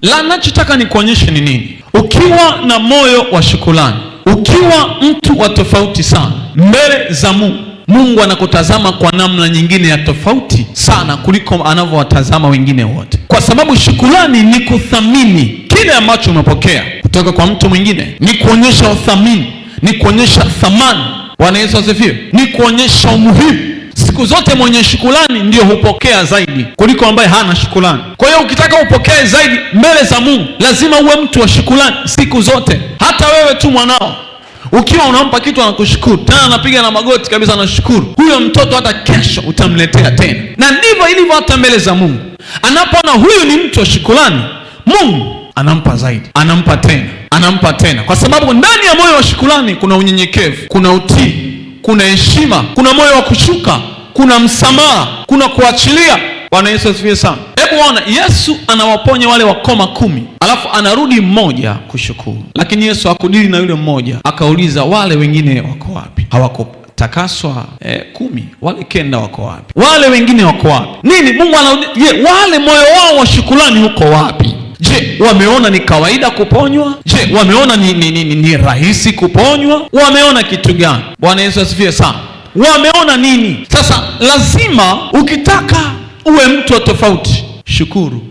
La nachotaka nikuonyeshe ni nini? Ukiwa na moyo wa shukrani, ukiwa mtu wa tofauti sana mbele za Mungu, Mungu anakutazama kwa namna nyingine ya tofauti sana kuliko anavyowatazama wengine wote, kwa sababu shukrani ni kuthamini kile ambacho umepokea kutoka kwa mtu mwingine, ni kuonyesha uthamini, ni kuonyesha thamani. Bwana Yesu asifiwe. Ni kuonyesha umuhimu. Siku zote mwenye shukrani ndio hupokea zaidi kuliko ambaye hana shukrani. Kwa hiyo ukitaka upokee zaidi mbele za Mungu, lazima uwe mtu wa shukrani siku zote. Hata wewe tu mwanao, ukiwa unampa kitu anakushukuru, tena anapiga na magoti kabisa anashukuru, huyo mtoto hata kesho utamletea tena. Na ndivyo ilivyo hata mbele za Mungu. Anapoona huyu ni mtu wa shukrani, Mungu anampa zaidi, anampa tena, anampa tena, kwa sababu ndani ya moyo wa shukrani kuna unyenyekevu, kuna utii, kuna heshima, kuna moyo wa kushuka, kuna msamaha, kuna kuachilia. Bwana Yesu asifiwe sana. Hebu ona, Yesu anawaponya wale wakoma 10, alafu anarudi mmoja kushukuru. Lakini Yesu hakudili na yule mmoja, akauliza wale wengine wako wapi? Hawakutakaswa 10, wale 9 wako wapi? Wale wengine wako wapi? Nini? Mungu anauliza, je, wale moyo wao wa shukrani uko wapi? Je, wameona ni kawaida kuponywa? Je, wameona ni rahisi kuponywa? Wameona kitu gani? Bwana Yesu asifiwe sana. Wameona nini? Sasa lazima ukitaka uwe mtu wa tofauti, shukuru.